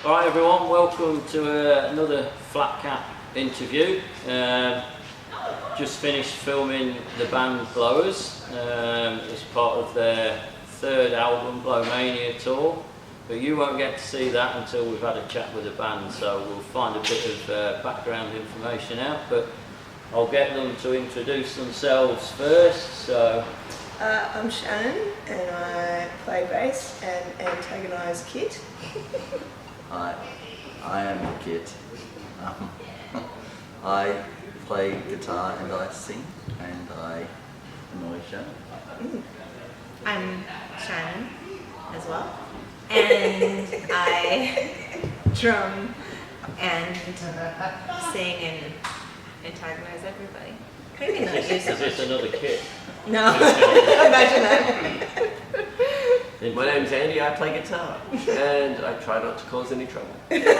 Alright everyone, welcome to another Flatcap interview. Just finished filming the band Blowers as part of their third album, Blowmania tour. But you won't get to see that until we've had a chat with the band, so we'll find a bit of background information out. But I'll get them to introduce themselves first. So, I'm Shannon and I play bass and antagonise Kit. Hi, I am Kit. I play guitar and I sing and I annoy Shannon. I'm Shannon as well, and I drum and sing and antagonize everybody. is this another Kit? No, imagine that. My name's Andy, I play guitar, and I try not to cause any trouble. Okay.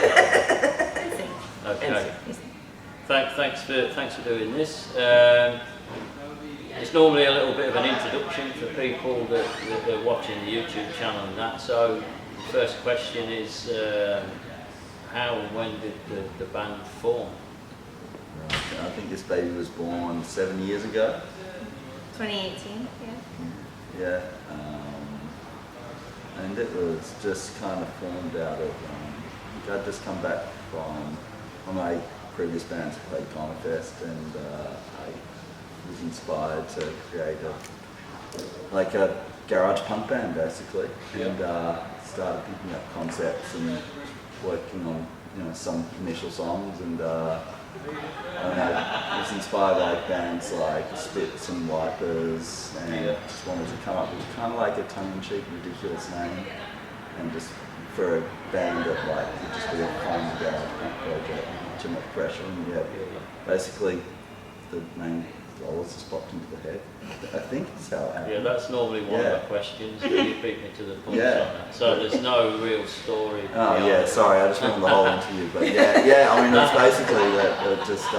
Thanks for doing this. It's normally a little bit of an introduction for people that are watching the YouTube channel and that. So, the first question is, how and when did the band form? Right. I think this baby was born 7 years ago. 2018, yeah. Yeah. And it was just kind of formed out of, I'd just come back from one of my previous bands played Contest, and I was inspired to create a garage punk band basically, and started picking up concepts and working on some initial songs, and I was inspired by bands like Spits and Wipers, and just wanted to come up with kind of like a tongue-in-cheek, ridiculous name, and just for a band that would just be a fun garage punk project, not too much pressure, and basically the name Blowers just popped into the head. I think is how it happened. Yeah, that's normally one of the questions. But you beat me to the punch on that. So there's no real story. Oh yeah, it. sorry, I just ruined the whole interview. But yeah, I mean it's basically that it just I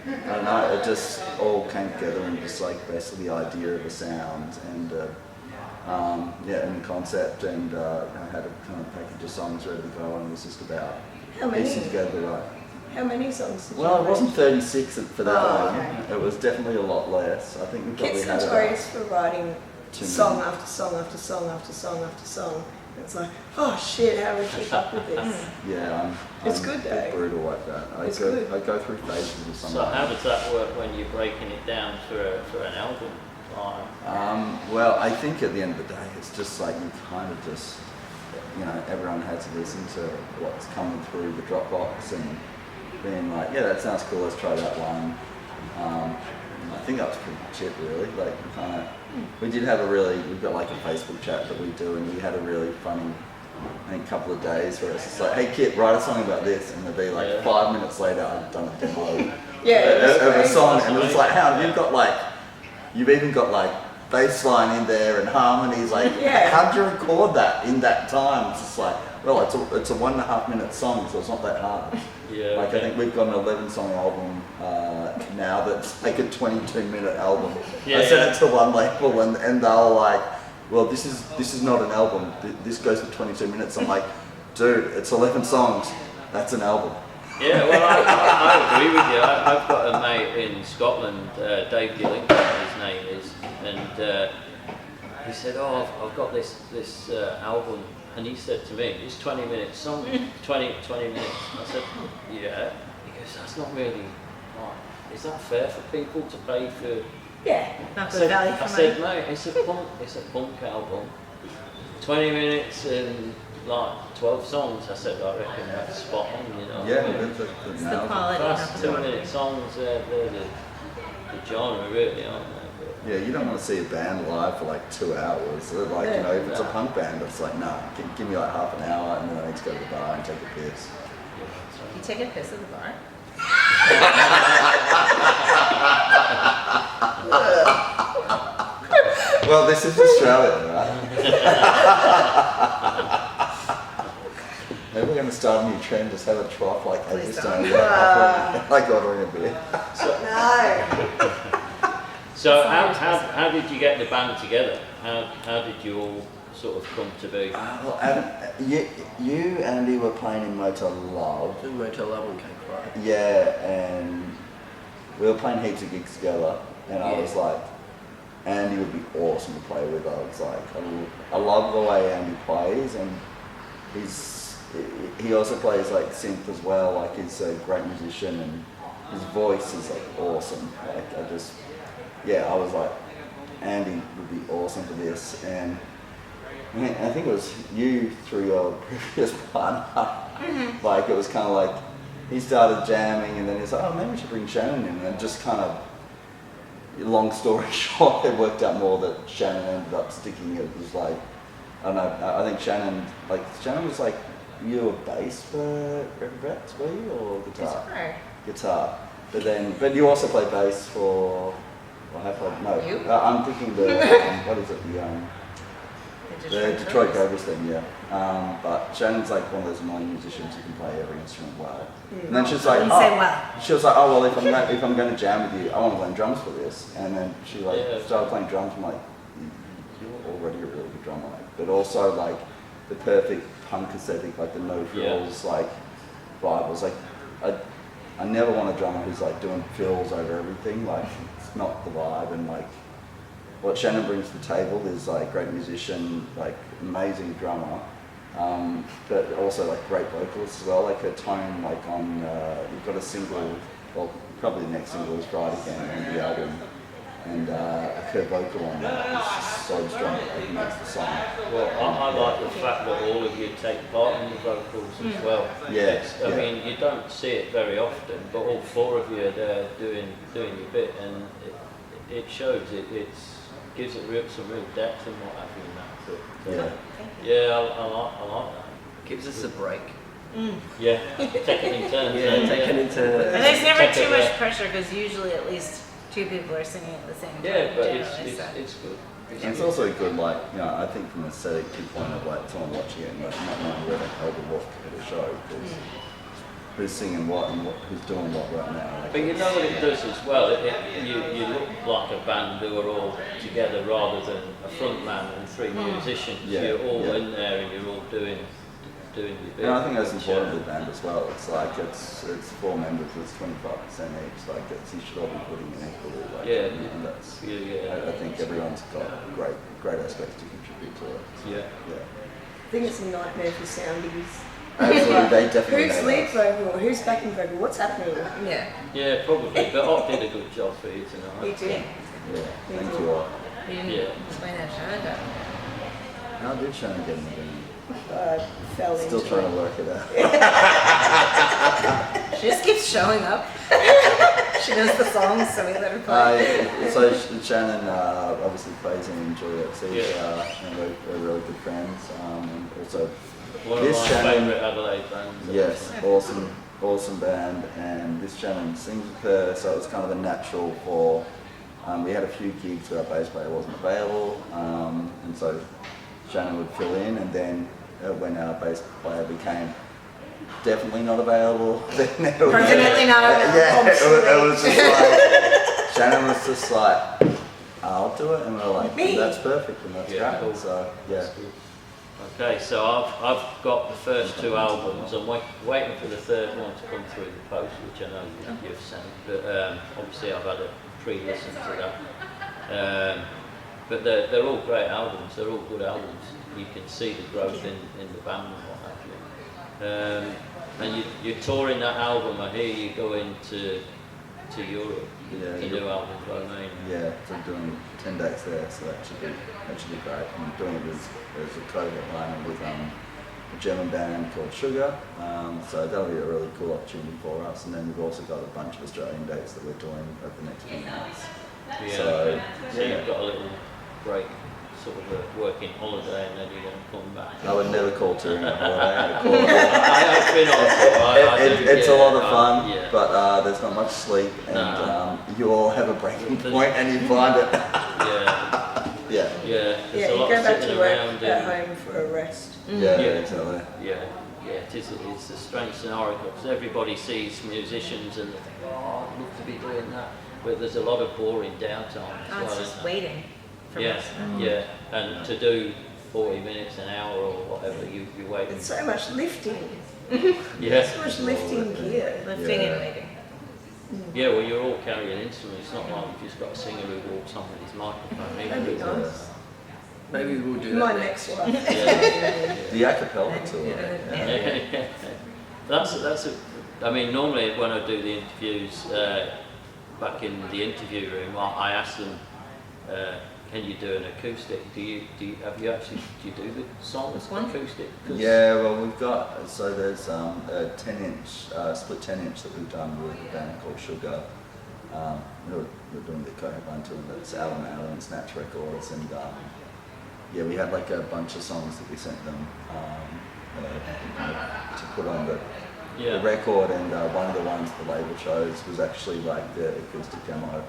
don't know, it just all came together and just like basically the idea of a sound and and the concept, and I had a kind of package of songs ready to go, and it was just about piecing together the right. How many songs did you Well, it make? wasn't 36 for that one. Okay. It was definitely a lot less. I think we probably Kit's had notorious for writing Too song many. after song after song after song after song. It's like, oh shit, how do we keep up with this? Yeah, It's I'm good a bit though. brutal like that. It's good. I go through phases of some. So how does that work when you're breaking it down for an album? Well, I think at the end of the day, it's just like you kind of just, everyone has to listen to what's coming through the Dropbox and being like, yeah, that sounds cool, let's try that one. I think that was pretty much it, really. Like, we did have we've got like a Facebook chat that we do, and we had a really funny, I think, couple of days where it's just like, hey Kit, write a song about this, and there'd be like 5 minutes later, I'd done a demo of a song, and it was like, you've even got like bass line in there and harmonies, like, how'd you record that in that time? It's just like, well, it's a 1.5 minute song, so it's not that hard. Yeah. Like, I think we've got an 11-song album now that's like a 22-minute album. I sent it to one label, and they were like, well, this is not an album. This goes for 22 minutes. I'm like, dude, it's 11 songs. That's an album. Yeah, well, I agree with you. I've got a mate in Scotland, Dave Gillington, his name is, and he said, oh, I've got this album, and he said to me, it's 20-minute song, 20 minutes. I said, yeah. He goes, that's not really, is that fair for people to pay for? Yeah. Not good value for I money. said, mate, it's a punk album, 20 minutes and like 12 songs. I said, I reckon that's spot on, Yeah, It's the quality, not Fast the 2-minute songs, they're the genre, really, aren't they? Yeah, you don't want to see a band live for like 2 hours. Like, if it's a punk band, it's like, nah, give me like half an hour, and then I need to go to the bar and take a piss. You take a piss at the bar? Well, this is Australia, right? Maybe we're going to start a new trend, just have a trough like Please Eggstone, don't. like ordering a beer. No. So how did you get the band together? How did you all sort of come to be? Well, you, Andy, were playing in Motel Love. Doing Motel Love and Cake Fry. Yeah, and we were playing heaps of gigs together, and I was like, Andy would be awesome to play with. I was like, I love the way Andy plays, and he also plays like synth as well. Like he's a great musician, and his voice is like awesome. Like I was like, Andy would be awesome for this, and I think it was you through your previous partner. Like it was kind of like he started jamming, and then he's like, oh, maybe we should bring Shannon in, and just kind of. Long story short, it worked out more that Shannon ended up sticking. It was like, I don't know, I think Shannon was like, you were bass for Regrets, were you, or guitar? Guitar. But you also play bass for, well, I played, no, You? I'm thinking the, what is it, the Detroit Cobras thing, yeah. But Shannon's like one of those annoying musicians who can play every instrument well. And then she's like, she was like, oh well, if I'm going to jam with you, I want to play drums for this. And then she started playing drums. I'm like, you're already a really good drummer, but also like the perfect punk aesthetic, like the no frills like vibe. I was like, I never want a drummer who's like doing fills over everything. Like it's not the vibe, and like. What Shannon brings to the table is like great musician, like amazing drummer, but also like great vocalist as well. Like her tone, like on you've got a single, well probably the next single is Ride Again on the album, and her vocal on that is just so strong. It makes the song. Well, I like the fact that all of you take part in the vocals as well. Yeah. I mean, you don't see it very often, but all four of you are there doing your bit, and it shows. It gives it some real depth and what have you in that. But, I like that. Gives us a break. Yeah, taking in turns. Taking in turns. And there's never too much pressure because usually at least two people are singing at the same time. Yeah, but generally, it's good. It's also good, like, you know, I think from an aesthetic viewpoint of like someone watching it and like, not knowing where they go to walk at a show, because who's singing what and who's doing what right now. Like, But you know what it does as well, you look like a band who are all together rather than a front man and three musicians. You're all in there and you're all doing your bit. And I think that's important with the band as well. It's like it's 4 members, it's 25% each. Like you should all be putting in equally. Like, and that's. I think everyone's got great aspects to contribute to it. So, yeah. I think it's a nightmare for soundies. Absolutely, they definitely. Who's lead vocal? Who's backing vocal? What's happening? Yeah, probably. But Ott did a good job for you tonight. He did. Yeah, thank you all. You didn't explain how Shannon got. How did Shannon get in the band? Fell into Still trying to work it out. She just keeps showing up. She knows the songs, so we let her play. So Shannon obviously plays in Juliet Siege, and we're really good friends. And also, One of my favourite Adelaide bands. yes, awesome band. And this Shannon sings with her, so it was kind of a natural for. We had a few gigs where our bass player wasn't available, and so Shannon would fill in, and then when our bass player became definitely not available, then Permanently not available. it was just like Shannon was just like, I'll do it, and we were like, that's perfect, and that's great. Cool. So yeah. Okay, so I've got the first 2 albums. I'm waiting for the third one to come through the post, which I know you've sent. But obviously I've had a pre-listen to that. But they're all great albums. They're all good albums. You can see the growth in the band and what have you. And you're touring that album. I hear you going to Europe. Yeah, the new album, Blowmania. Yeah, so I'm doing 10 dates there, so that should be great. I'm doing it as a co-headliner with a German band called Sugar, so that'll be a really cool opportunity for us. And then we've also got a bunch of Australian dates that we're doing over the next few months. Yeah, So you've got a little break, sort of a working holiday, and then you're going to come back. I would never call touring a holiday. I'd call I've been on tour. it's a lot of fun, yeah. but there's not much sleep, and you all have a breaking point, and you find it. Yeah, Yeah, there's a you lot go of back sitting to work around at and- home for a rest. Yeah, exactly. Yeah, it's a strange scenario because everybody sees musicians and they think, oh, I'd love to be doing that, but there's a lot of boring downtime as Oh, it's well. just isn't there? waiting for Yeah, most of them. yeah, and to do 40 minutes, an hour, or whatever you wait. It's so much lifting. Yeah. So much lifting gear. Lifting and waiting. Yeah, well, you're all carrying instruments. It's not like you've just got a singer who walks on with his microphone. That'd be nice. Maybe we'll do My that. next one. Yeah. The a cappella tour. Yeah. That's I mean, normally when I do the interviews back in the interview room, I ask them, can you do an acoustic? Do you do the songs acoustic? 'Cause Yeah, well, we've got, so there's a 10-inch, split 10-inch that we've done with a band called Sugar. We're doing the co-headline tour that's out on our own Snatch Records, and yeah, we had like a bunch of songs that we sent them to put on the record, and one of the ones the label chose was actually like the acoustic demo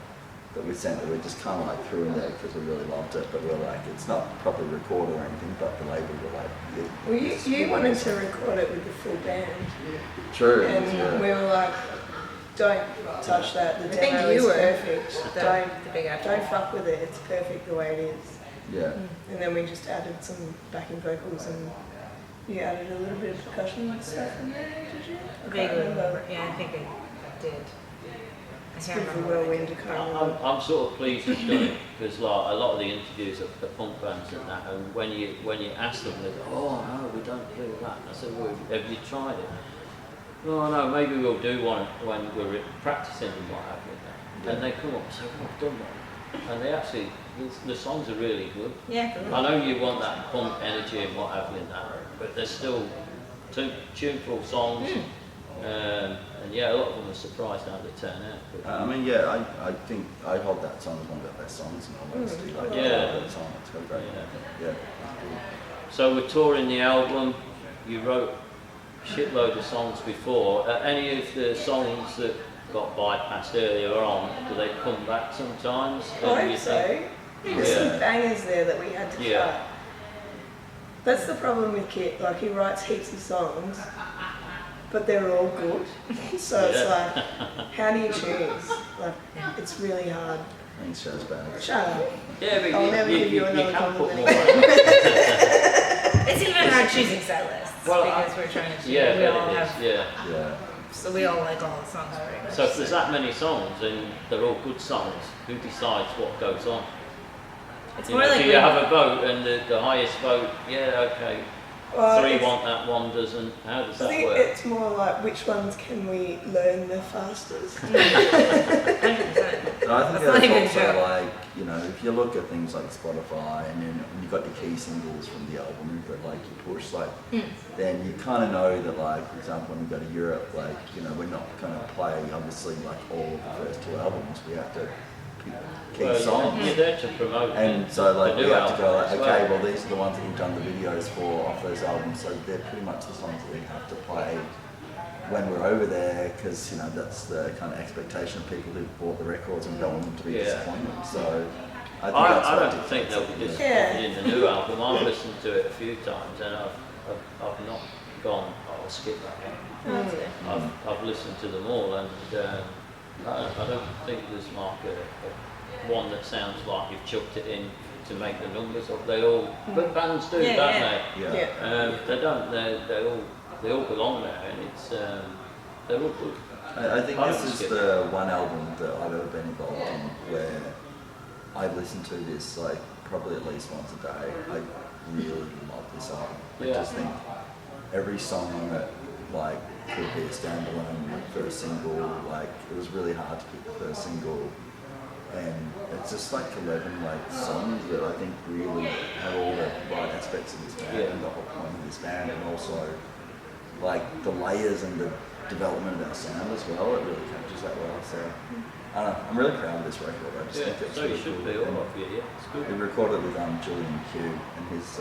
that we sent, that we just kind of like threw in there because we really loved it, but we were like, it's not properly recorded or anything, but the label were like, Well, you wanted to record it with the full band, true. and we were like, don't touch that. The think demo you is were perfect. the big actor. Don't fuck with it. It's perfect the way it is. Yeah. And then we just added some backing vocals, and you added a little bit of percussion and stuff in there, did you? I can't Vaguely. remember. Yeah, I think I did. I It's can't good for remember. whirlwind to come on. I'm sort of pleased you've done it, because like a lot of the interviews of the punk bands and that, and when you ask them, they go, oh no, we don't do that. I said, well, have you tried it? Oh no, maybe we'll do one when we're practicing and what have you. And they come up and say, well, I've done one. And they actually, the songs are really good. Yeah. I know you want that punk energy and what have you and that, but they're still tuneful songs. And yeah, a lot of them are surprised how they turn out. But, I mean, yeah, I think I hold that song as one of the best songs in all honesty. Like, Yeah. I love that song, it's got great. Yeah. so we're touring the album. You wrote a shitload of songs before. Any of the songs that got bypassed earlier on, do they come back sometimes? I hope so. There's some bangers there that we had to cut. That's the problem with Kit. Like, he writes heaps of songs, but they're all good. So it's like, how do you choose? Like, it's really hard. Thanks, Shaz Bag. Shut up. Yeah, but I'll never give you another can put compliment more. again. It's even hard choosing set lists because we're trying to choose. Yeah, we all it have, is, yeah. Yeah. so we all like all the songs pretty much. So if there's that many songs and they're all good songs, who decides what goes on? It's You more know, like do you have a vote and the highest vote, yeah, okay, Well, 3 it's- want that, 1 doesn't? How does I that think work? it's more like, which ones can we learn the fastest? 100%. No, I think That's not that's even also true. like, you know, if you look at things like Spotify and then you've got your key singles from the album that like you push, like, then you kind of know that, like, for example, when we go to Europe, like, you know, we're not going to play obviously like all of the first 2 albums. We have to pick key Well, songs. you're there to promote And so like the we new have to go like, album as okay, well. well these are the ones that we've done the videos for off those albums, so they're pretty much the songs that we have to play when we're over there, because you know that's the kind of expectation of people who bought the records and don't want them to be disappointed. So I think that's I what don't think they'll be dictates it, disappointed in the new album. I've listened to it a few times and I've not gone, oh, I'll skip that one. That's good. I've listened to them all, and I don't think there's like a one that sounds like you've chucked it in to make the numbers up. They all, but bands do, Yeah, don't yeah. Yeah. Yeah. they? They don't. They all belong there, and it's they're all good. I think I this don't is skip the one album that I've ever been involved in where I listen to this like probably at least once a day. I really love this album. I Yeah. just think every song on it like could be a standalone like, first single. Like it was really hard to pick the first single, and it's just like 11 like songs that I think really have all the right aspects of this band Yeah. and the whole point of this band, and also like the layers and the development of our sound as well. It really captures that well. So I don't know, I'm really proud of this record. I just Yeah, think it's so really you should cool. be all And of you. Yeah, it's we good. recorded with Julian Q and his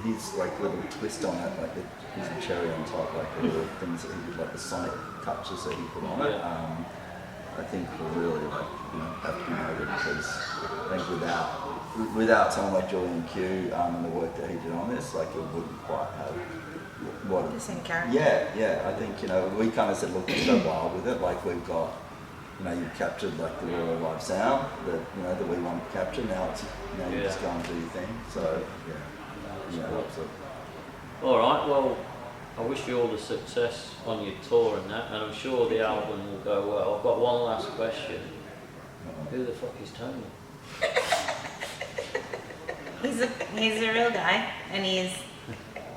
his like little twist on it, like his cherry on top, like the little things that he did, like the sonic touches that he put on it. I think will really like have to be noted, because I think without someone like Julian Q and the work that he did on this, like it wouldn't quite have what The same character. yeah, I think we kind of said, look, let's go wild with it. Like we've got you've captured like the raw live sound that we want to capture. Now it's you just go and do your thing. So yeah, absolutely. All right, well, I wish you all the success on your tour and that, and I'm sure the album will go well. I've got one last question. Who the fuck is Tony? He's a real guy, and he's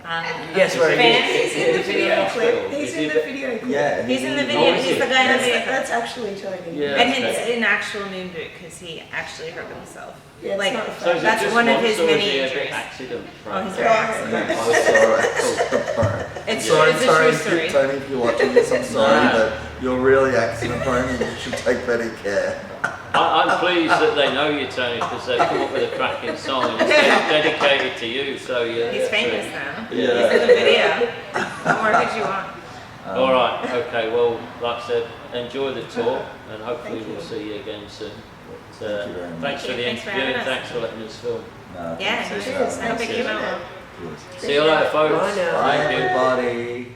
Yes, right. He's in the video clip. Is He's he in the- the video clip. Yeah, he's in the Oh, video. is He's he? the guy in the That's, video. that's actually Tony. Yeah. And Okay. it's an actual moon boot because he actually hurt himself. Yeah, it's like not a So fact. is it that's just one of once, his or is many he a bit injuries. accident? Oh, he's prone? very accident. I'm sorry. It's sorry, it's a Tony, true story. Tony, if you're watching this, I'm sorry, Nah. but you're really accident prone and you should take better care. I'm pleased that they know you, Tony, because they've come up with a cracking song and it's dedicated to you. So yeah, He's that's famous really- now. Yeah. He's in the video. What more could you want? All right, okay. Well, like I said, enjoy the tour, and hopefully Thank you. we'll see you again soon. But, Thank you very much. thanks for the Thanks for interview having and us. thanks for letting us film. No, Yeah, thanks for Cheers. having I hope us. it came out well. Cheers. See you later, folks. Bye now. Bye, Thank you. everybody.